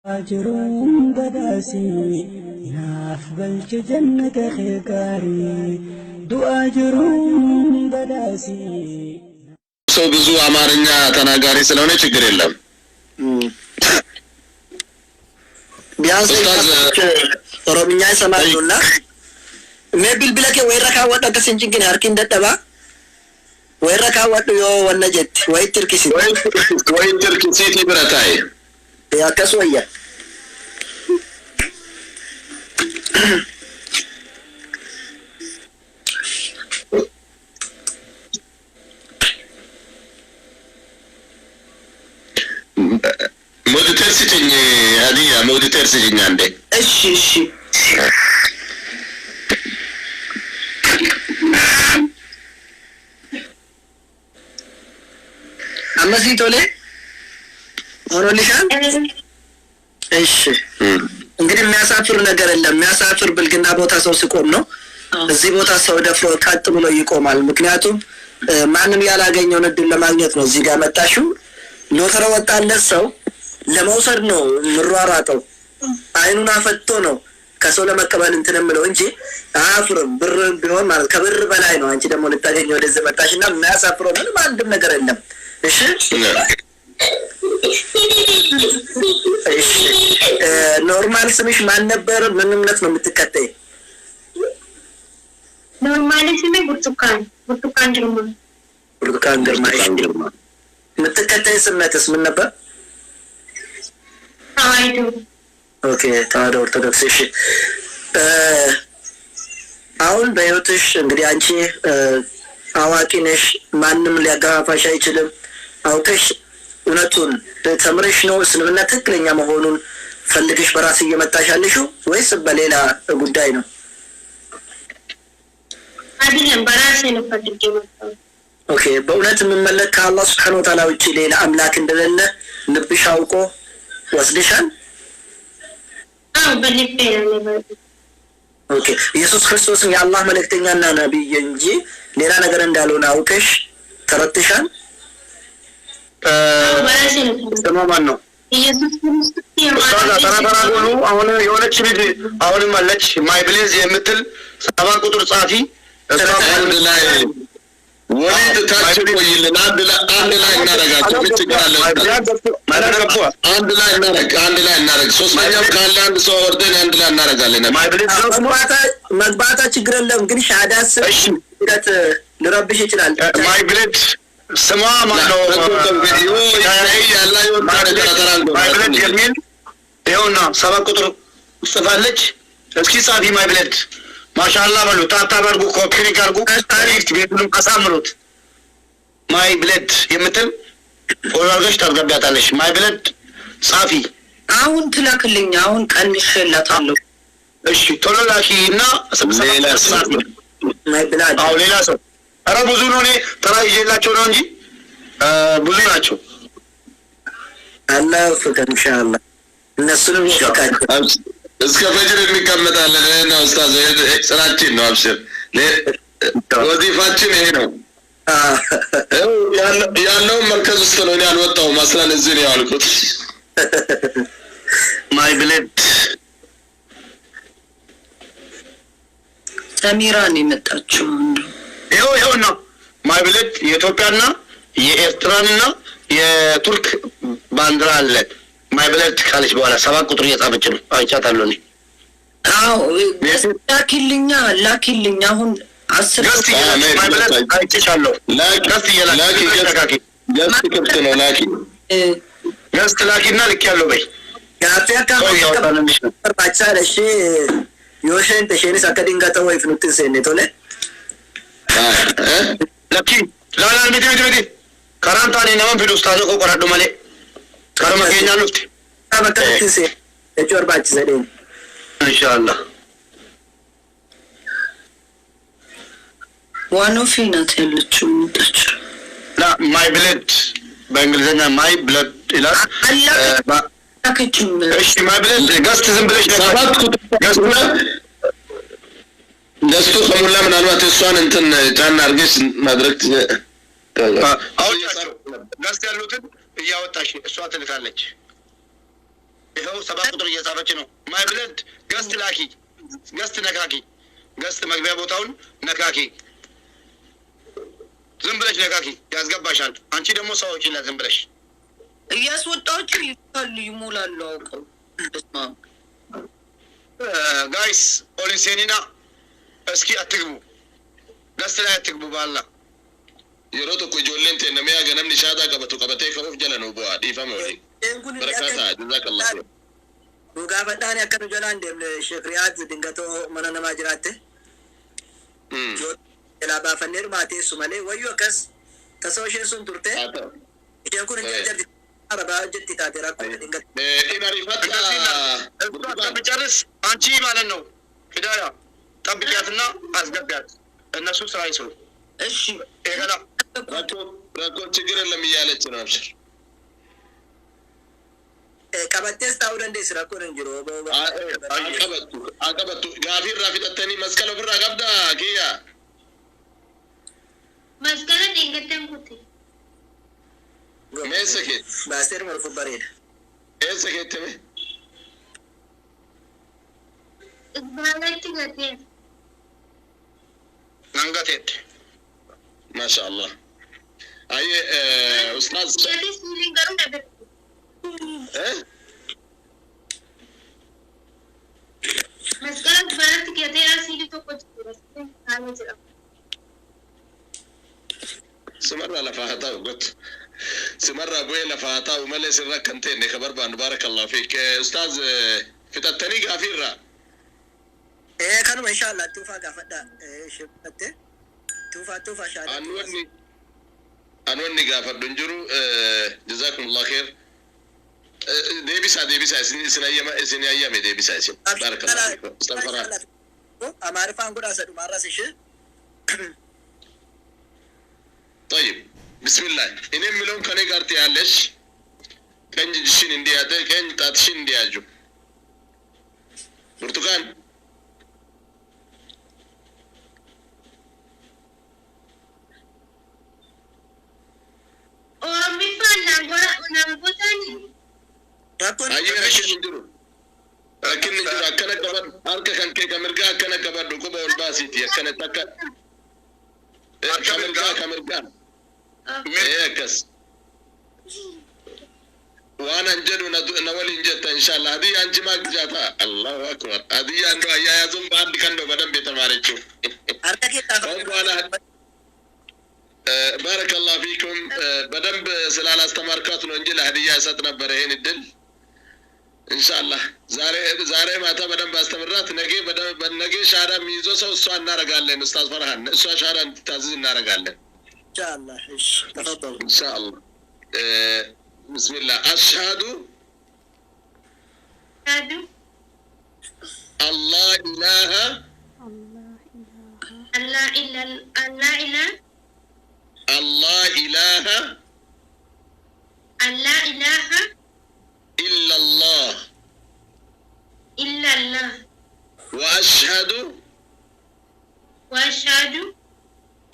أجرهم بداسي ناف بلش جنة خيكاري دو أجرهم بداسي ሰው ብዙ አማርኛ ተናጋሪ ስለሆነ ችግር የለም ቢያንስ ኦሮምኛ ይሰማሉና ሜብል ብለከ ወይራካ ወጣ ከስንጭን አርኪ እንደጠባ ወይራካ ወጣ ዮ ወነጀት ወይ ትርኪሲ ብረታይ ያከስ ወያ ሞዲተር ሲጭኝ አዲያ ሞዲተር ሲጭኝ አንዴ እሺ አመሲ ቶሌ ኦሮሊሻን እሺ እንግዲህ የሚያሳፍር ነገር የለም የሚያሳፍር ብልግና ቦታ ሰው ሲቆም ነው እዚህ ቦታ ሰው ደፍሮ ቀጥ ብሎ ይቆማል ምክንያቱም ማንንም ያላገኘው እድል ለማግኘት ነው እዚህ ጋር መጣሽው ሎተራ ወጣለት ሰው ለመውሰድ ነው ምሯራጠው አይኑን አፈጥቶ ነው ከሰው ለመቀበል እንትነምለው እንጂ አፍርም ብር ቢሆን ማለት ከብር በላይ ነው አንቺ ደግሞ ልታገኘው ወደዚህ መጣሽና የሚያሳፍረው ምንም አንድም ነገር የለም እሺ ኖርማል ስምሽ ማን ነበር ምን እምነት ነው የምትከተይ ኖርማል ስሜ ብርቱካን ግርማ የምትከተይ ስምነትስ ምን ነበር ታዋይዶ ኦኬ ታዋይዶ ኦርቶዶክስ እሺ አሁን በህይወትሽ እንግዲህ አንቺ አዋቂ ነሽ ማንንም ሊያጋፋሽ አይችልም አውቀሽ እውነቱን ተምረሽ ነው እስልምና ትክክለኛ መሆኑን ፈልገሽ በራስ እየመጣሽ ያለሽው ወይስ በሌላ ጉዳይ ነው አይደለም በራሴ ነው ፈልጌ መጣሁ ኦኬ በእውነት የምመለክ ከአላህ Subhanahu Wa Ta'ala ውጪ ሌላ አምላክ እንደሌለ ልብሽ አውቆ ወስደሻል በልቤ ነው ኦኬ ኢየሱስ ክርስቶስ የአላህ መልእክተኛና ነብይ እንጂ ሌላ ነገር እንዳልሆነ አውቀሽ ተረድተሻል በራሴ ነው ተማማን ነው ኢየሱስ ክርስቶስ ተራራራሉ አሁን የሆነች ልጅ አሁንም አለች ማይብሌዝ የምትል 7 ቁጥር ጻፊ እሷ አንድ ላይ ወይት ታችሁ ይልና አንድ ላይ እናረጋቸው ምትቀራለ አንድ ላይ እናረግ ሶስተኛው ካለ አንድ ሰው ወርደን አንድ ላይ እናረጋለን ማይብሌዝ መግባታ ችግር የለም ግን ሻዳስ እንዴት ልረብሽ ይችላል ማይብሌዝ ስማ ማነው ቪዲዮ ያለው ማይብሌዝ የሚል ይኸውና 7 ቁጥር ጽፋለች እስኪ ጻፊ ማይብሌዝ ማሻአላህ በሉ ታታባርጉ ኮፒ አድርጉ ታሪክ ቤቱን አሳምሩት ማይብሌድ የምትል ኦርጋሽ ታርጋባታለሽ ማይብሌድ ጻፊ አሁን ትላክልኝ አሁን ቀንሽላታለሁ እሺ ቶሎ ላኪና ሌላ ማይብሌድ አው ሌላ ሰው አረ ብዙ ነው እኔ ተራ ይዤላቸው ነው እንጂ ብዙ ናቸው አላህ ፍቅር ኢንሻአላህ እነሱንም ይፈካቸው እስከ ፈጅር እንቀመጣለን እና ኡስታዝ ስራችን ነው አብሽር ወዲፋችን ይሄ ነው ያለው መርከዝ ውስጥ ነው እኔ አልወጣሁም አስራን እዚህ ነው ያልኩት ማይብሌድ ሰሚራን የመጣችው ይሄው ነው ማይብሌድ የኢትዮጵያና የኤርትራና የቱርክ ባንዲራ አለ ማይብሌድ ካለች በኋላ 7 ቁጥር እየጻፈች ነው አይቻታለሁ እኔ አው ላኪልኛ አሁን 10 ማይብሌድ አይቻለሁ ላኪ ክፍት ነው ላኪና ልክ ያለው በይ ያፈካ ባቻለሽ ዮሽን ተሸኒስ አከዲንጋታ ወይ ፍኑትን ሰነቶለ ለኪ ላላ ሚቲ ካራንታኔ ነው ቪዲዮ ስታዞ ቆራዶ ማለ ካራማ ከኛ ሉፍት አበከቲ ሰ እጆርባች ዘዴን ኢንሻአላህ ዋኖፊና ተልቹምጥች ላ ማይብሌድ በእንግሊዘኛ ማይብሌድ ይላል አከችም እሺ ማይብሌድ ጋስት ዝም ብለሽ ሰባት ገስቱ ከሙላ ምናልባት እሷን እንትን ጫና አርገሽ ማድረግ አውጣቸው ጋስት ያሉትን እያወጣሽ እሷ ትልካለች ይኸው 7 ቁጥር እየጻፈች ነው። ማይ ብለድ ገስት ላኪ፣ ገስት ነካኪ፣ ገስት መግቢያ ቦታውን ነካኪ። ዝም ብለሽ ነካኪ ያስገባሻል። አንቺ ደግሞ ሰዎች ይላል ዝም ብለሽ እያስወጣችሁ ይሞላሉ አውቀው። ጋይስ ኦሊሴኒና እስኪ አትግቡ፣ ገስት ላይ አትግቡ። ባላ yeroo tokko ijoolleen ta'e namni yaa ganamni shaataa qabatu qabatee ka'uuf jala nu bu'aa dhiifame olii barakaataa jazaakallaa. Nu gaafadhaan akkanu jalaan deemne Sheekh Riyaad dingatoo mana namaa jiraatte. Jalaa baafannee dhumaateessu malee wayyuu akkas tasoo isheen sun turte. Isheen kun hin jirti arabaa jetti taate rakkoo dingatoo. In ariifata ብጨርስ አንቺ ማለት ነው ሂዳያ ጠብቂያትና አስገቢያት። እነሱ ስራ ይስሩ። እሺ ይገላ rakkoon ችግር የለም እያለች ነው። አብሽር qabattees ta'uu dandeessi rakkoon hin jiru. Aqabattu gaafii irraa fixattanii masqala ofirraa qabdaa kiyya. Masqala dingattan kutte. Meessa kee Baaseer marfuu bareeda. eessa keettame Isbaalatti gatee. nangateetti. maasha Allah. Aye ustaaz Jadi suling garuu na bir. Masqala isbaalatti gatee asii tokko jira. Haala jira. simarraa lafaa haa ta'u gotu simarraa bu'ee lafaa haa ta'u malee sirra kan ta'e ka barbaannu baarakallahu fiik. Ustaaz fixattanii gaafii irraa Kanuma inshallah tuufaa gaafadhaa. Shiftatte tuufaa shaadha. anwanni gaafadhu hin jiru. Jazaakumullah khair. deebisaa isin ayyame deebisaa isin baarakallahu fiik. Astaghfirullah. Amaariffaan godhaa isa dhumaarras ishee. طيب بسم الله إن ملون كان يقارتي علش كان جشين اندياته كان تاتشين اندياجو برتقال Orang bifan nangotani. أيه ركن نجرو ركن نجرو أكنا كبر أركا كان كي كمرجع أكنا كبر دكوبا والباسيتي أكنا تكا كمرجع كس وانا نجد نولي نجد ان شاء الله. هذه انجي ما جاتا الله اكبر. هذه انو يا يزم بعد كندو بدن بيت مارچو بارك الله فيكم. بدن سلال استماركات ነው እንጂ ለህዲያ ሰጥ ነበር ይሄን እድል ኢንሻአላህ ዛሬ ማታ በደንብ አስተምራት ነገ ሻዳ የሚይዞ ሰው እሷ እናረጋለን። ኡስታዝ ፈርሃን እሷ ሻዳ እንድታዝዝ እናረጋለን ኢንሻአላህ። እሺ ተፈضل ኢንሻአላህ። بسم الله أشهد الله إله Allah ilah الله إله Allah ilaha إلا الله illallah وأشهد wa ashhadu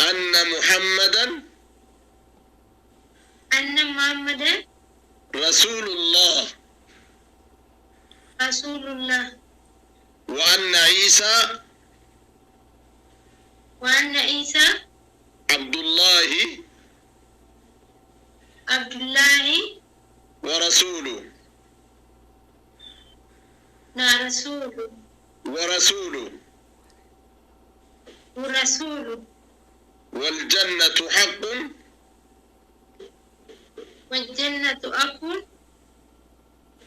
أن محمدا anna Muhammadan رسول الله Rasulullah وأن عيسى wa anna Isa عبد الله Abdullahi ورسوله na rasulu ورسوله wa rasulu والجنة حق wal jannatu aqul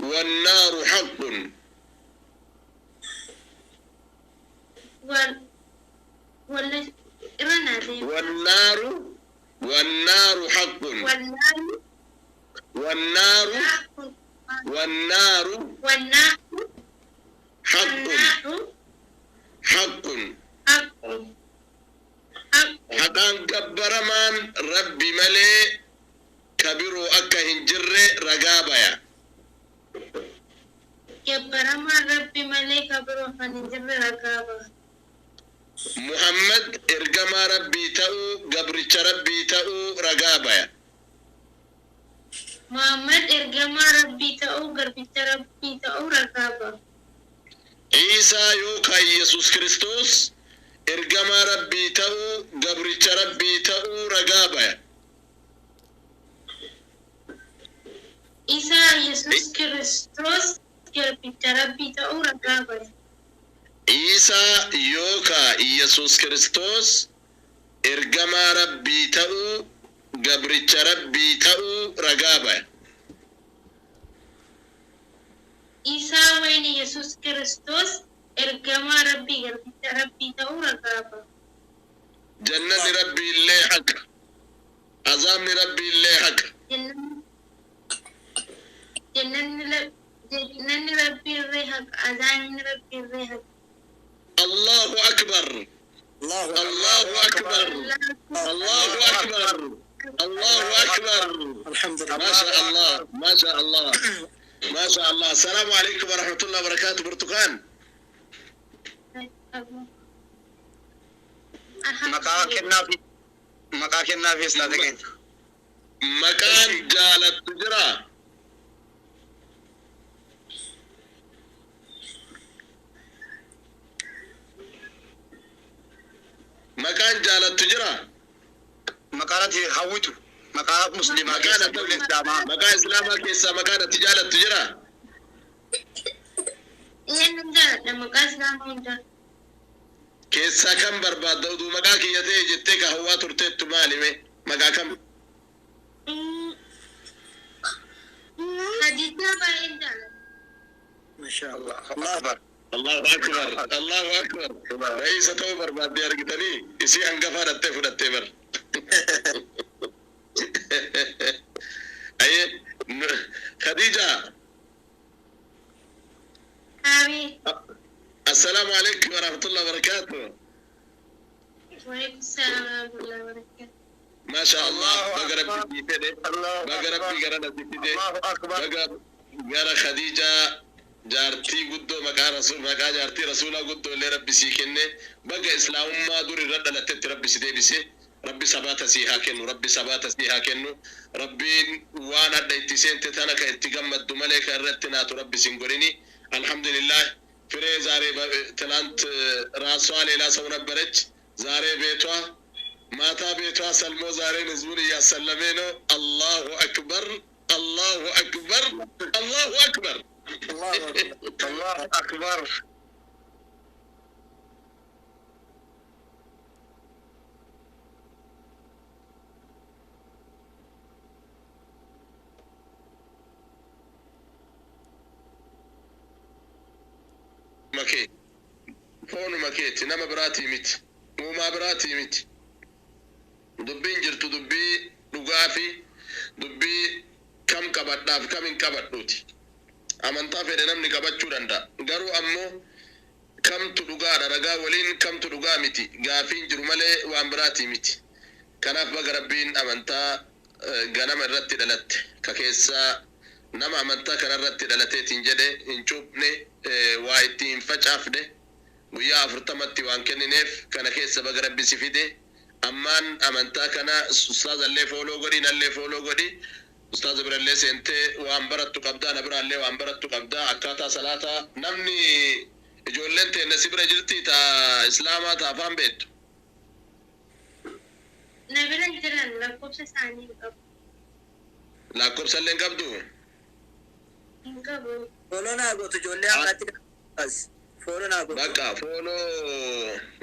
والنار حق wal irnadi والنار حق والنار حق حق حقان كبرمان ربي ملي كبيرو أكا هنجر رقابيا كبرما ربي ملك برو هنجر رقابا محمد إرقما ربي تأو قبرش ربي تأو رقابيا محمد إرجما ربي تأو قربي ربي تأو رقابة عيسى يوكا يسوس كريستوس إرجما ربي تأو قبري ربي تأو رقابة عيسى يسوس كريستوس قربي ربي تأو رقابة عيسى يوكا يسوس كريستوس إرجما ربي تأو قبري ربي تأو رقابة عيسى وين يسوس كريستوس إرجما ربي قربي ربي تأو رقابة جنة ربي اللي حق عذاب ربي اللي حق جنن ربي الرهق أذان ربي الرهق الله أكبر الله أكبر الله أكبر الله أكبر الحمد لله ما شاء الله ما شاء الله ما شاء الله. السلام عليكم ورحمة الله وبركاته. برتقال مكاكنا في سلادقين مكان جالت تجرى مكان جالت تجرى مكانتي هويتو مكان مسلمة مكان دولة إسلامة مكان إسلامة كيسا مكان تجالة تجرى كيسا كم برباد دودو مكان كي يتي جتك هوا ترتيت مالي مي مكان كم ما شاء الله الله أكبر الله أكبر الله أكبر رئيس تو برباد ديار كتني إسي أنقفا رتي فرتي أي خديجة السلام عليكم ورحمة الله وبركاته. وعليكم السلام ورحمة الله وبركاته. ما شاء الله بقرب بيتي بقرب بيقرنا بيتي بقرب خديجة جارتي قدو مكان رسول مكان جارتي رسول قدو اللي ربي سيكنه بقى إسلام ما دور الرد لتت ربي سيدي بسي ربي سبات سيها كنو ربي سبات سيها كنو ربي وانا دايتسين تتانا كاتقام ملك الرتنا ربي سنقريني الحمد لله فري زاري تلانت راسوالي لا سونا برج زاري بيتوا ماتا بيتوا سلمو زاري نزولي يا سلمينو الله أكبر الله أكبر الله أكبر الله أكبر مكي فون مكيت نما براتي ميت وما براتي ميت دبين جرتو دبي لغافي دبي كم كبداف كم إن كبدوتي amantaa fedhe namni qabachuu danda'a garuu ammoo kamtu dhugaadha ragaa waliin kamtu dhugaa miti gaafiin jiru malee waan biraatii miti kanaaf baga rabbiin amantaa ganama irratti dhalatte ka keessaa nama amantaa kana irratti dhalateetiin jedhe hin cuupne waa itti hin facaafne guyyaa 40tti waan kennineef kana keessa baga rabbi si fide ammaan amantaa kana ustaazallee fooloo godhi nallee fooloo godhi أستاذ برالله سنتي وأمبرت قبضة نبرالله وأمبرت قبضة أكاتا صلاة نمني جولنت نسيب رجلتي تا إسلاما تا فهم بيت نبرا جران لا كوبس ثاني قب لا كوبس اللي قبضو إنكابو فولو ناقو تجولي عقاتي بس فولو ناقو بكا فولو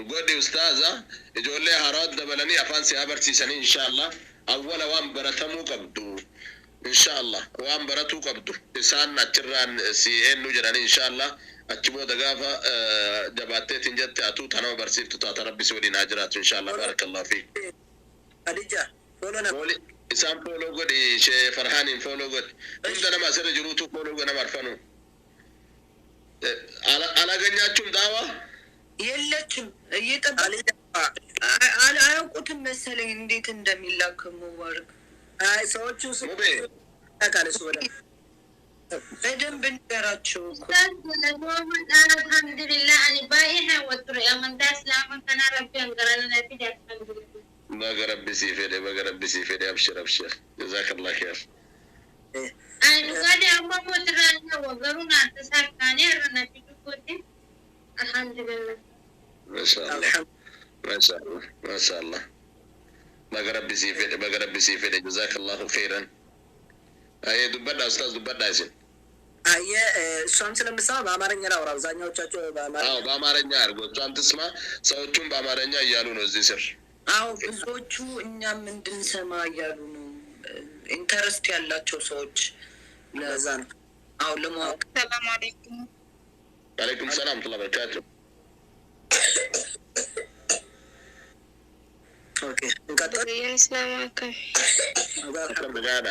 قدي أستاذة جولي هارات دبلني أفان سيابر سيساني إن شاء الله أولا وأمبرتمو قبضو إن شاء الله وأمبرتو قبضو إنسان أتران سيئن نجراني إن شاء الله أتبو دقافة جباتي تنجد أتو تنو برسيف تتاتا ربي سولي ناجرات إن شاء الله بارك الله فيك خديجة فولو ناقو إسان فولو قد شيء فرحاني فولو قد عندنا ما سر جروتو فولو قد نمرفنو على غنياتهم دعوة የለችም እየጠበቁ አያውቁትም መሰለኝ እንዴት እንደሚላክ ሙባረክ አይ ሰዎቹ ታካለሱ ወደ በደንብ እንገራቸው አልሐምዱሊላህ እኔ ባይህ ወጥሮ ያመንታ እስላም ከና ረቢ አንገራና ነቲ بقى ربي سيفيدي أبشر جزاك الله خير Gadi amma motranya wagaruna tasakane arana tikuti alhamdulillah ما شاء الله ما شاء الله ما شاء الله بقرب بسيفيد جزاك الله خيرا أي دبدا أستاذ دبدا يسين እሷም ስለምሰማ በአማርኛ ላውራ። አብዛኛዎቻቸው በአማርኛ አድርጎ እሷን ትስማ፣ ሰዎቹም በአማርኛ እያሉ ነው እዚህ ስር። አዎ ብዙዎቹ እኛም እንድንሰማ እያሉ ነው፣ ኢንተረስት ያላቸው ሰዎች ለዛ ነው። አዎ ለማወቅ። ሰላም አለይኩም። ወአለይኩም ሰላም ወራህመቱላሂ ወበረካቱ። ኦኬ እንቀጥል። ሰላም አለይኩም ጋዳ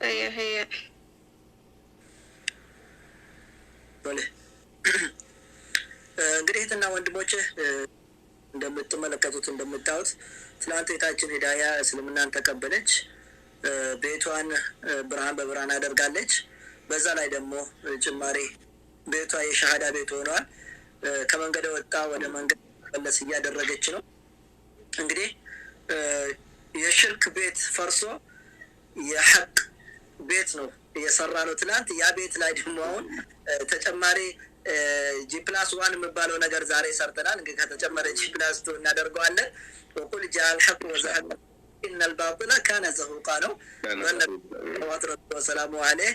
هي እንግዲህ እህትና ወንድሞቼ እንደምትመለከቱት እንደምታዩት ትናንት እህታችን ሂዳያ እስልምናን ተቀበለች፣ ቤቷን ብርሃን በብርሃን አደርጋለች። በዛ ላይ ደግሞ ጭማሪ ቤቷ የሻሃዳ ቤት ሆኗል። ከመንገድ ወጣ ወደ መንገድ መለስ እያደረገች ነው። እንግዲህ የሽርክ ቤት ፈርሶ የሐቅ ቤት ነው እየሰራ ነው። ትናንት ያ ቤት ላይ ደግሞ አሁን ተጨማሪ ጂ+1 የሚባለው ነገር ዛሬ ሰርተናል። እንግዲህ ከተጨመረ ጂ+2 እናደርገዋለን። ወቁል ጃአል ሐቅ ወዘሀቀ ኢነል ባጢለ ካነ ዘሁቃ ነው። ወሰላሙ ዐለይሂ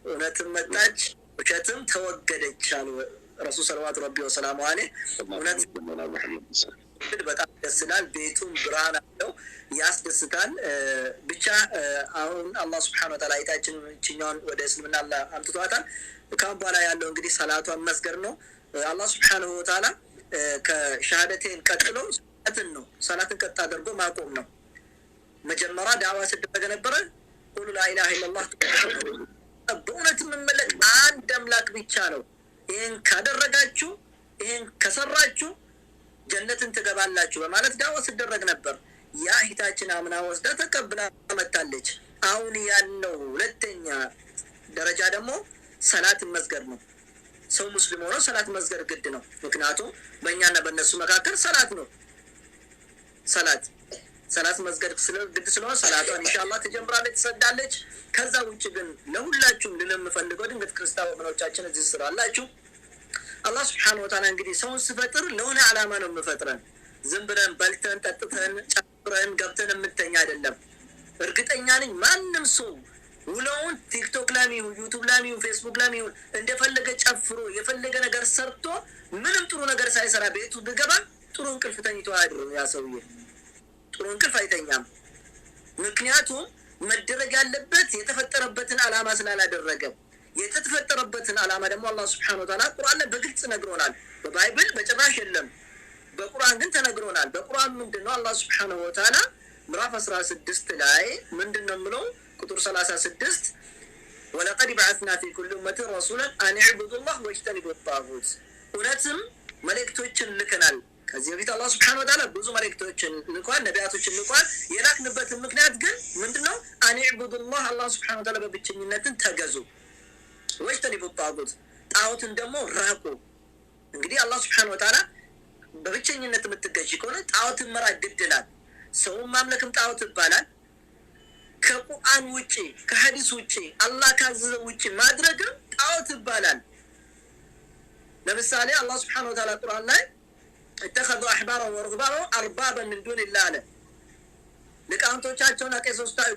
እውነትም መጣች ውሸትም ተወገደች አሉ ረሱል ሰለላሁ ዐለይሂ ወሰላሙ ዐለይሂ። እውነት በጣም ደስ ይላል። ቤቱም ብርሃን አለው፣ ያስደስታል። ብቻ አሁን አላህ ሱብሓነሁ ወተዓላ አይታችን እኛውን ወደ እስልምና አላህ አምጥቷታል። ካሁን በኋላ ያለው እንግዲህ ሰላቷን መስገድ ነው። አላህ ሱብሓነሁ ወተዓላ ከሸሃደቴን ቀጥሎ ሰላትን ቀጥ አድርጎ ማቆም ነው። መጀመሪያ ዳዕዋ ሲደረግ ነበረ ቁሉ ላ ኢላሀ ኢለላህ በእውነት የምመለክ አንድ አምላክ ብቻ ነው። ይህን ካደረጋችሁ ይህን ከሰራችሁ ጀነትን ትገባላችሁ በማለት ዳዕዋ ሲደረግ ነበር። ያ እህታችን አምና ወስዳ ተቀብላ መጣለች። አሁን ያለው ሁለተኛ ደረጃ ደግሞ ሰላት መስገድ ነው። ሰው ሙስሊም ሆኖ ሰላት መስገድ ግድ ነው። ምክንያቱም በእኛና በእነሱ መካከል ሰላት ነው። ሰላት መስገድ ግድ ስለሆነ ሰላቷን ኢንሻአላህ ትጀምራለች፣ ትሰግዳለች። ከዛ ውጭ ግን ለሁላችሁም ልለምፈልገው ድንገት ክርስቲያን ወገኖቻችን እዚህ ስራ አላችሁ። አላህ ሱብሓነሁ ወተዓላ እንግዲህ ሰውን ሲፈጥር ለሆነ ዓላማ ነው የሚፈጥረን። ዝም ብለን በልተን ጠጥተን ጨፍረን ገብተን የምተኛ አይደለም። እርግጠኛ ነኝ ማንም ሰው ውለውን ቲክቶክ ላይ ይሁን ዩቲዩብ ላይ ይሁን ፌስቡክ ላይ ይሁን እንደፈለገ ጨፍሮ የፈለገ ነገር ሰርቶ ምንም ጥሩ ነገር ሳይሰራ ቤቱ ቢገባ ጥሩ እንቅልፍ ተኝቶ አያድርም። ያ ሰውዬ ጥሩ እንቅልፍ አይተኛም። ምክንያቱም መደረግ ያለበት የተፈጠረበትን ዓላማ ስላላደረገ። የተፈጠረበትን ዓላማ ደግሞ አላህ ሱብሓነሁ ወተዓላ ቁርአን ላይ በግልጽ ነግሮናል። በባይብል በጭራሽ የለም፣ በቁርአን ግን ተነግሮናል። በቁርአን ምንድነው አላህ ሱብሓነሁ ወተዓላ ምዕራፍ 16 ላይ ምንድነው የሚለው? ቁጥር 36 ወለቀድ በዐስና ፊ ኩሊ ኡመቲን ረሱላን አን ኢዕቡዱላህ ወጅተኒቡ ጣጉት። እውነትም መልእክቶችን ልከናል። ከዚህ በፊት አላህ ሱብሓነሁ ወተዓላ ብዙ መልእክቶችን ልኳል፣ ነቢያቶችን ልኳል። የላክንበት ምክንያት ግን ምንድነው? አን ኢዕቡዱላህ አላህ ሱብሓነሁ ወተዓላ በብቸኝነትን ተገዙ፣ ወጅተኒቡ ጣጉት ጣዖትን ደግሞ ራቁ። እንግዲህ አላህ ሱብሓነሁ ወተዓላ በብቸኝነት የምትገዢ ከሆነ ጣዖትን መራቅ ግድ ይላል። ሰውን ማምለክም ጣዖት ይባላል። ከቁርአን ውጪ ከሐዲስ ውጪ አላህ ካዘዘው ውጪ ማድረግም ጣዖት ይባላል። ለምሳሌ አላህ ሱብሓነሁ ወተዓላ ቁርአን ላይ اتخذوا احبارهم ورهبانهم اربابا من دون الله አለ። ሊቃውንቶቻቸውና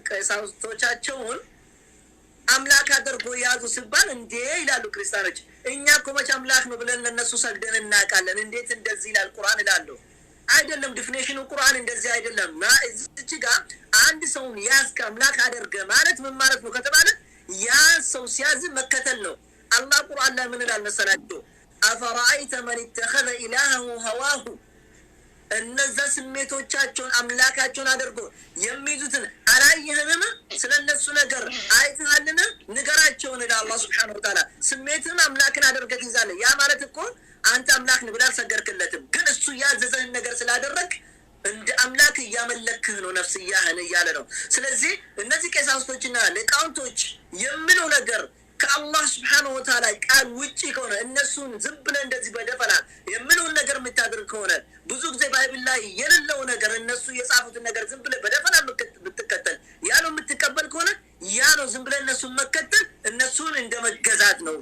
ቄሶቻቸውን አምላክ አድርጎ ያዙ ሲባል እንዴ ይላሉ ክርስቲያኖች። እኛ እኮ መቼ አምላክ ነው ብለን ለነሱ ሰግደን እናውቃለን፣ እንዴት እንደዚህ ይላል ቁርአን ይላሉ። አይደለም፣ ዲፊኒሽኑ ቁርአን እንደዚህ አይደለም። እዚህ ጋር አንድ ሰውን ያዝከ አምላክ አደረገ ማለት ምን ማለት ነው ከተባለ ያ ሰው ሲያዝ መከተል ነው። አላህ ቁርአን ላይ ምን ይላል መሰላችሁ? አፈራአይተ መን ኢተኸዘ ኢላሀሁ ሀዋሁ፣ እነዛ ስሜቶቻቸውን አምላካቸውን አድርጎ የሚይዙትን አላየህንም? ስለነሱ ነገር አይተሃልን? ንገራቸውን ይላል አላህ ሱብሓነሁ ወተዓላ። ስሜትን አምላክን አድርገህ ትይዛለህ። ያ ማለት እኮ አንተ አምላክ ነህ ብለህ አልሰገድክለትም፣ ግን እሱ ያዘዘህን ነገር ስላደረግ እንደ አምላክ እያመለክህ ነው ነፍስያህን እያለ ነው። ስለዚህ እነዚህ ቀሳውስቶችና ሊቃውንቶች የሚለው ነገር ከአላህ ስብሓነሁ ወተዓላ ቃል ውጪ ከሆነ እነሱን ዝም ብለህ እንደዚህ በደፈና የምለውን ነገር የምታደርግ ከሆነ ብዙ ጊዜ ባይብል ላይ የሌለው ነገር እነሱ የጻፉትን ነገር ዝም ብለህ በደፈና የምትከተል ያ ነው የምትቀበል ከሆነ ያ ነው ዝም ብለህ እነሱን መከተል እነሱን እንደ መገዛት ነው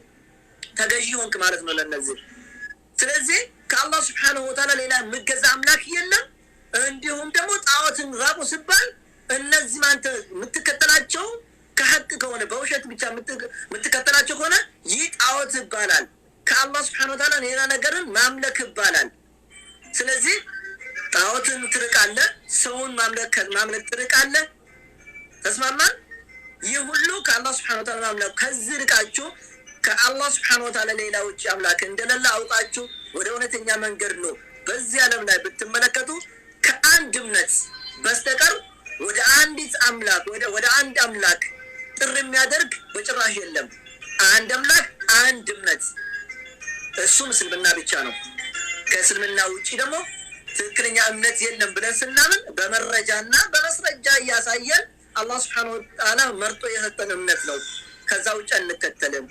ተገዢ ሆንክ ማለት ነው ለነዚህ ስለዚህ ከአላህ ስብሓነሁ ወተዓላ ሌላ የምገዛ አምላክ የለም እንዲሁም ደግሞ ጣዖትን ራቁ ሲባል እነዚህ አንተ የምትከተላቸው ከሐቅ ከሆነ በውሸት ብቻ የምትከተላቸው ከሆነ ይህ ጣዖት ይባላል ከአላህ ስብሓነሁ ወተዓላ ሌላ ነገርን ማምለክ ይባላል ስለዚህ ጣዖትን ትርቃለህ ሰውን ማምለክ ትርቃለህ ተስማማን ይህ ሁሉ ከአላህ ስብሓነሁ ወተዓላ ማምለክ ከዚህ ርቃችሁ ከአላህ ስብሓነሁ ወተዓላ ሌላ ውጭ አምላክ እንደሌለ አውቃችሁ ወደ እውነተኛ መንገድ ነው በዚህ ዓለም ላይ ብትመለከቱ ከአንድ እምነት በስተቀር ወደ አንዲት አምላክ ወደ አንድ አምላክ ጥሪ የሚያደርግ በጭራሽ የለም አንድ አምላክ አንድ እምነት እሱ እስልምና ብቻ ነው ከእስልምና ውጪ ደግሞ ትክክለኛ እምነት የለም ብለን ስናምን በመረጃና በመስረጃ ያሳየን አላህ Subhanahu Wa Ta'ala መርጦ የሰጠን እምነት ነው ከዛ ውጪ አንከተልም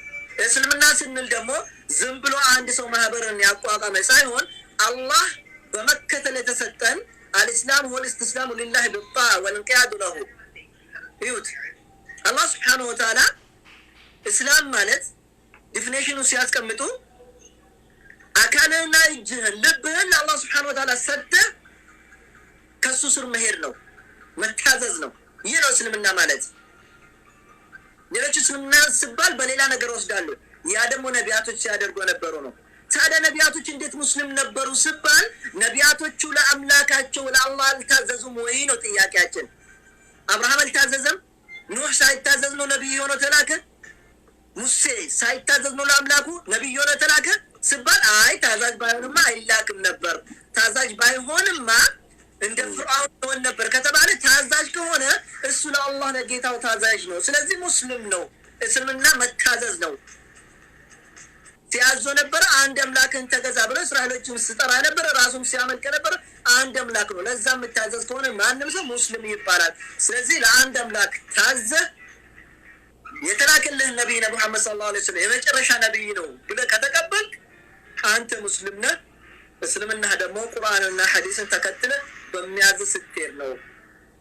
እስልምና ስንል ደግሞ ዝም ብሎ አንድ ሰው ማህበርን ያቋቋመ ሳይሆን አላህ በመከተል የተሰጠን الاسلام هو الاستسلام لله بالطاعه والانقياد له يوت الله سبحانه وتعالى اسلام ማለት ዲፊኒሽኑ ሲያስቀምጡ አካልና እጅህን ልብህን አላህ Subhanahu Wa Ta'ala ሰጠ ከሱ ስር መሄድ ነው መታዘዝ ነው ይህ ነው እስልምና ማለት ሌሎች እስልምና ሲባል በሌላ ነገር ወስዳሉ ያ ደግሞ ነቢያቶች ሲያደርጉ ነበሩ ነው ታዲያ ነቢያቶች እንዴት ሙስሊም ነበሩ ሲባል ነቢያቶቹ ለአምላካቸው ለአላህ አልታዘዙም ወይ ነው ጥያቄያችን አብርሃም አልታዘዘም ኑህ ሳይታዘዝ ነው ነብይ ሆኖ ተላከ ሙሴ ሳይታዘዝ ነው ለአምላኩ ነብይ ሆኖ ተላከ ሲባል አይ ታዛዥ ባይሆንማ አይላክም ነበር ታዛዥ ባይሆንማ እንደ ፍርዓውን ሆነ ነበር ከተባለ ታዛዥ ከሆነ እሱ ለአላህ ለጌታው ታዛዥ ነው ስለዚህ ሙስሊም ነው እስልምና መታዘዝ ነው ሲያዞ ነበር አንድ አምላክን ተገዛ ብሎ እስራኤሎችን ሲጠራ ነበር ራሱም ሲያመልክ ነበር አንድ አምላክ ነው ለዛ መታዘዝ ከሆነ ማንንም ሰው ሙስሊም ይባላል ስለዚህ ለአንድ አምላክ ታዘ የተላከልህ ነብይ መሐመድ ሰለላሁ ዐለይሂ ወሰለም የመጨረሻ ነብይ ነው ብለህ ከተቀበልክ አንተ ሙስሊም ነህ እስልምና ደግሞ ቁርአንና ሐዲስን ተከትለ በሚያዝ ስትሄድ ነው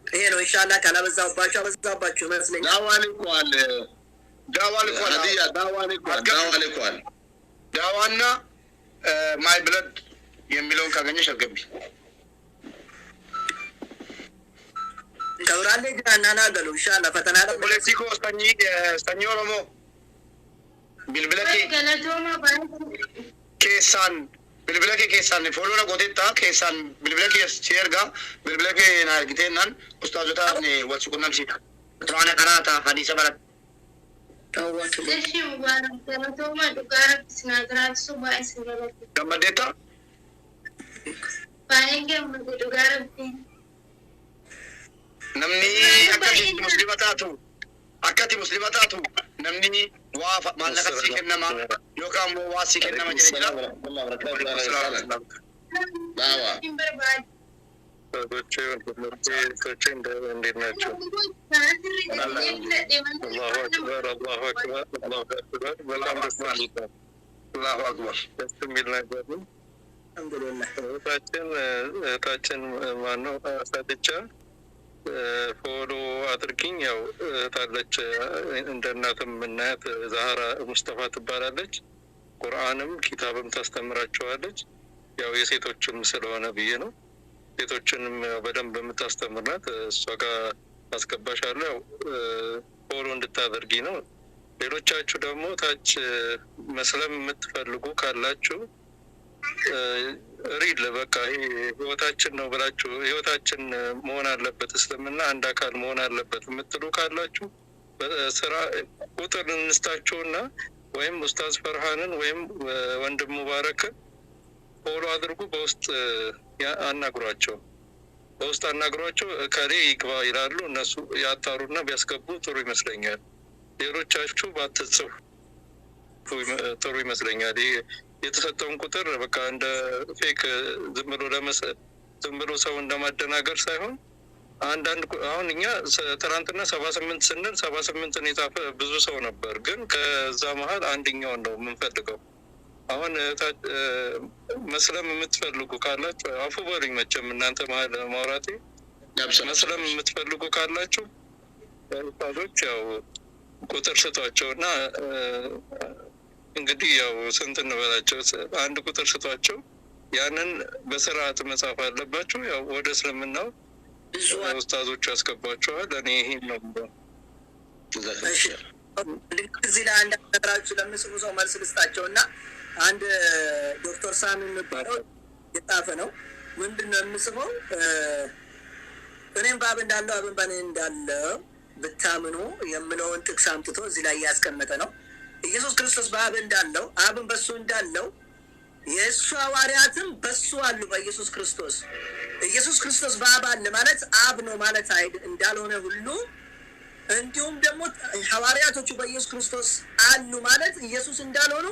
ይሄ ነው ኢንሻአላህ ካላበዛባችሁ መስለኛል ዳዋና ማይ ብለድ የሚለውን ካገኘሽ አገቢ ተውራለ ጃናና ገሉ ኢንሻአላህ ፈተና ነው ፖለቲኮ ስታኒዮ ሮሞ ቢልብለኪ ኬሳን ቢልብለኪ ኬሳን ፎሎና ጎቴታ ኬሳን ቢልብለኪ ሲርጋ ቢልብለኪ ናርጊቴናን ኡስታዞታ ወልሱቁናን ሲ ቁርአን ቀራታ ሐዲስ በረት Deshi mubarak galatoma dugara sinagrat suba isgalat gamadeta paenge mudu dugara namni akati muslimatatu namni wa malaka sikennama yokam wa sikennama jira dawa ታችን ማነው ሳትቻ ፎሎ አድርጊኝ ያው ታለች እንደ እናትም እናት ዛህራ ሙስጠፋ ትባላለች ቁርአንም ኪታብም ታስተምራቸዋለች ያው የሴቶችም ስለሆነ ብዬ ነው ሴቶችንም በደንብ የምታስተምርናት እሷ ጋር አስገባሻለሁ ፎሎ እንድታደርጊ ነው ሌሎቻችሁ ደግሞ ታች መስለም የምትፈልጉ ካላችሁ ሪል በቃ ህይወታችን ነው ብላችሁ ህይወታችን መሆን አለበት እስልምና አንድ አካል መሆን አለበት የምትሉ ካላችሁ በስራ ቁጥር እንስታችሁና ወይም ኡስታዝ ፈርሃንን ወይም ወንድም ሙባረክን ፎሎ አድርጉ በውስጥ አናግሯቸው በውስጥ አናግሯቸው ከሌ ይግባ ይላሉ እነሱ ያጣሩና ቢያስገቡ ጥሩ ይመስለኛል ሌሎቻችሁ ባትጽፉ ጥሩ ይመስለኛል የተሰጠውን ቁጥር በቃ እንደ ፌክ ዝም ብሎ ሰው እንደማደናገር ሳይሆን አንዳንድ አሁን እኛ ትናንትና 78 ስንል 78ን የጻፈ ብዙ ሰው ነበር፣ ግን ከዛ መሀል አንደኛውን ነው የምንፈልገው። አሁን መስለም የምትፈልጉ ካላችሁ አፉ በሉኝ፣ መቼም እናንተ መሀል ማውራቴ መስለም የምትፈልጉ ካላችሁ ታዶች ያው ቁጥር ስጧቸው እና እንግዲህ ያው ስንት እንበላቸው፣ አንድ ቁጥር ስጧቸው። ያንን በስርዓት መጻፍ አለባችሁ። ያው ወደ እስልምናው ኡስታዞቹ ያስገባቸዋል። እኔ ይሄን ነው እዚህ ላይ አንድ ነገራችሁ ለምጽፉ ሰው መልስ ልስጣቸው እና አንድ ዶክተር ሳሚ የሚባለው የጻፈ ነው። ምንድን ነው የምጽፈው? እኔም በአብ እንዳለው አብን በእኔ እንዳለው ብታምኑ የምለውን ጥቅስ አምጥቶ እዚህ ላይ እያስቀመጠ ነው። ኢየሱስ ክርስቶስ በአብ እንዳለው አብን በሱ እንዳለው የእሱ ሐዋርያትም በሱ አሉ በኢየሱስ ክርስቶስ። ኢየሱስ ክርስቶስ በአብ አለ ማለት አብ ነው ማለት እንዳልሆነ ሁሉ እንዲሁም ደግሞ ሐዋርያቶቹ በኢየሱስ ክርስቶስ አሉ ማለት ኢየሱስ እንዳልሆኑ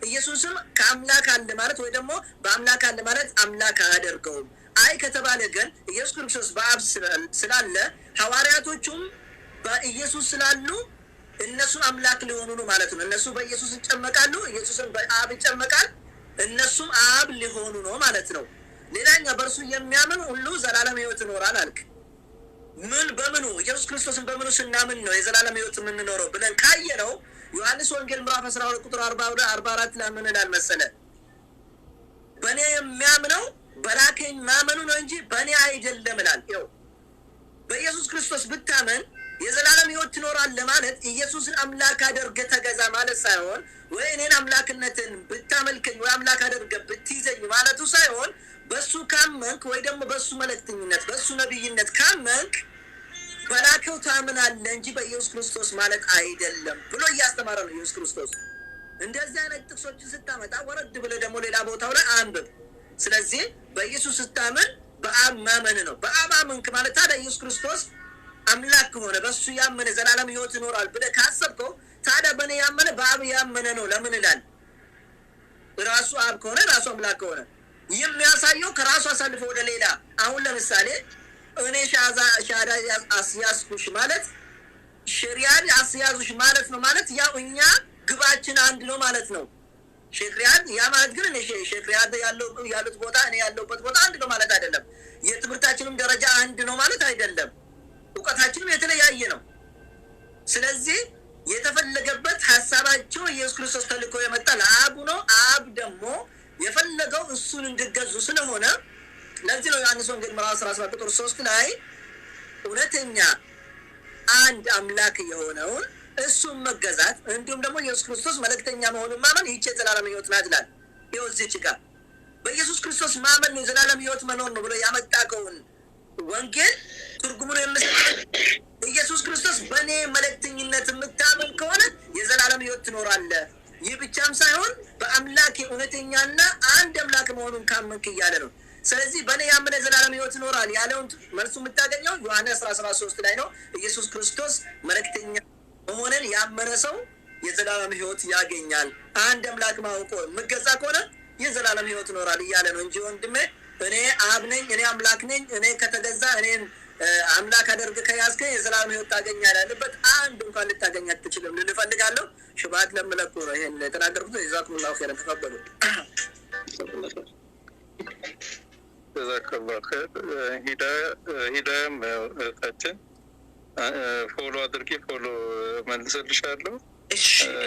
ኢየሱስም ከአምላክ አለ ማለት ወይ ደግሞ በአምላክ አለ ማለት አምላክ አያደርገውም። አይ ከተባለ ግን ኢየሱስ ክርስቶስ በአብ ስላለ ሐዋርያቶቹም በኢየሱስ ስላሉ እነሱ አምላክ ሊሆኑ ነው ማለት ነው። እነሱ በኢየሱስ ይጨመቃሉ፣ ኢየሱስም በአብ ይጨመቃል፣ እነሱም አብ ሊሆኑ ነው ማለት ነው። ሌላኛ በእርሱ የሚያምን ሁሉ ዘላለም ሕይወት ይኖራል አልክ። ምን በምኑ ኢየሱስ ክርስቶስን በምኑ ስናምን ነው የዘላለም ሕይወት የምንኖረው ብለን ካየነው ዮሐንስ ወንጌል ምዕራፍ 12 ቁጥር 44 ላይ ምን ይላል መሰለ? በእኔ የሚያምነው በላከኝ ማመኑ ነው እንጂ በእኔ አይደለም ይላል። ይኸው በኢየሱስ ክርስቶስ ብታመን የዘላለም ሕይወት ትኖራል ለማለት ኢየሱስን አምላክ አድርገህ ተገዛ ማለት ሳይሆን ወይ እኔን አምላክነትን ብታመልከኝ ወይ አምላክ አድርገህ ብትይዘኝ ማለቱ ሳይሆን በሱ ካመንክ ወይ ደግሞ በሱ መልእክተኝነት በሱ ነብይነት ካመንክ በላከው ታምናለህ እንጂ በኢየሱስ ክርስቶስ ማለት አይደለም ብሎ እያስተማረ ነው ኢየሱስ ክርስቶስ። እንደዚህ አይነት ጥቅሶችን ስታመጣ ወረድ ብለህ ደግሞ ሌላ ቦታው ላይ አንብብ። ስለዚህ በኢየሱስ ስታመን በአብ ማመን ነው። በአብ አመንክ ማለት ታዲያ ኢየሱስ ክርስቶስ አምላክ ከሆነ በሱ ያመነ ዘላለም ሕይወት ይኖራል ብለህ ካሰብከው ታዲያ በእኔ ያመነ በአብ ያመነ ነው ለምን ይላል? ራሱ አብ ከሆነ ራሱ አምላክ ከሆነ የሚያሳየው ከራሱ አሳልፎ ወደ ሌላ። አሁን ለምሳሌ እኔ ሻዳ አስያዝኩሽ ማለት ሸሪዓን አስያዙሽ ማለት ነው ማለት ያው እኛ ግባችን አንድ ነው ማለት ነው። ሸሪዓን ያ ማለት ግን እኔ ሸሪዓን ያሉት ቦታ እኔ ያለሁበት ቦታ አንድ ነው ማለት አይደለም። የትምህርታችንም ደረጃ አንድ ነው ማለት አይደለም። እውቀታችንም የተለያየ ነው። ስለዚህ የተፈለገበት ሐሳባቸው ኢየሱስ ክርስቶስ ተልኮ የመጣ ለአብ ነው። አብ ደግሞ የፈለገው እሱን እንድገዙ ስለሆነ ለዚህ ነው ዮሐንስ ወንጌል ምዕራፍ 17 ቁጥር 3 ላይ እውነተኛ አንድ አምላክ የሆነውን እሱን መገዛት እንዲሁም ደግሞ ኢየሱስ ክርስቶስ መልእክተኛ መሆኑን ማመን ይህች የዘላለም ሕይወት ናት ይላል። ይኸው እዚህች ጋር በኢየሱስ ክርስቶስ ማመን ነው የዘላለም ሕይወት መኖር ነው ብሎ ያመጣከውን ወንጌል ትርጉሙን የምሰጥ ኢየሱስ ክርስቶስ በእኔ መልእክተኝነት የምታምን ከሆነ የዘላለም ሕይወት ትኖራለህ። ይህ ብቻም ሳይሆን በአምላክ እውነተኛና አንድ አምላክ መሆኑን ካመንክ እያለ ነው። ስለዚህ በእኔ ያመነ የዘላለም ሕይወት ይኖራል ያለውን መልሱ የምታገኘው ዮሐንስ 13 ላይ ነው። ኢየሱስ ክርስቶስ መልእክተኛ መሆንን ያመነ ሰው የዘላለም ሕይወት ያገኛል። አንድ አምላክ ማውቆ የምገዛ ከሆነ የዘላለም ሕይወት ይኖራል እያለ ነው እንጂ ወንድሜ እኔ አብ ነኝ እኔ አምላክ ነኝ እኔ ከተገዛ እኔን አምላክ አደርግ ከያዝከኝ የዘላለም ሕይወት ታገኛለህ ያለበት አንድ እንኳን ልታገኝ አትችልም ልል እፈልጋለሁ። ሽባት ለምለኩ ነው ይሄን የተናገርኩት። ጀዛኩሙላሁ ኸይረን ተቀበሉ። ጀዛከላሁ ኸይር። ሂዳያም እህታችን ፎሎ አድርጊ፣ ፎሎ መልስልሻለሁ።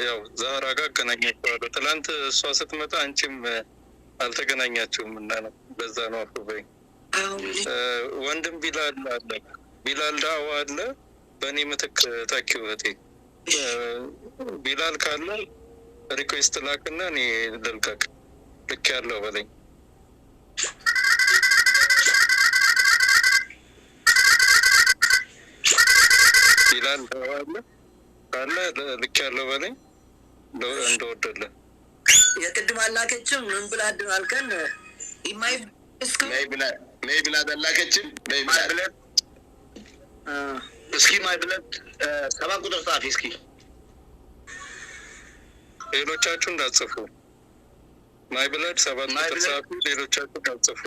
ያው ዛራ ጋር አገናኛቸዋለሁ። ትላንት እሷ ስትመጣ አንቺም አልተገናኛችሁም እና ነው በዛ ነው አፉ በይኝ። ወንድም ቢላል አለ፣ ቢላል ዳዋ አለ። በእኔ ምትክ ታኪው እህቴ ቢላል ካለ ሪኩዌስት ላክና እኔ ልልቀቅ። ልክ ያለው በለኝ። ቢላል ዳዋ አለ ካለ ልክ ያለው በለኝ እንደወደለ። የቅድም አላከችም ምን ብላ አልከን? ማይ ብላ አላከችም። ማይ ብላ እስኪ ማይ ብላ 7 ቁጥር ጻፊ እስኪ። ሌሎቻችሁ እንዳትጽፉ። ማይ ብላ 7 ቁጥር ጻፊ። ሌሎቻችሁ እንዳትጽፉ።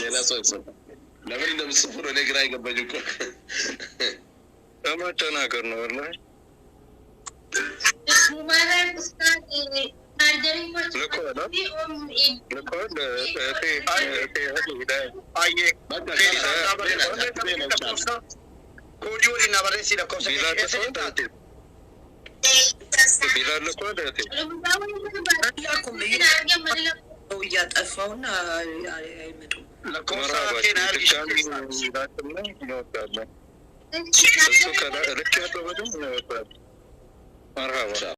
ሌላ ሰው ይጽፋል። ለምን እንደምጽፉ ነው እኔ ግራ የገባኝ እኮ። ለማጨናገር ነው ወላሂ። ሙባረክ ኡስታዝ ሳርጀሪ እያጠፋውና አይመጡም مرحبا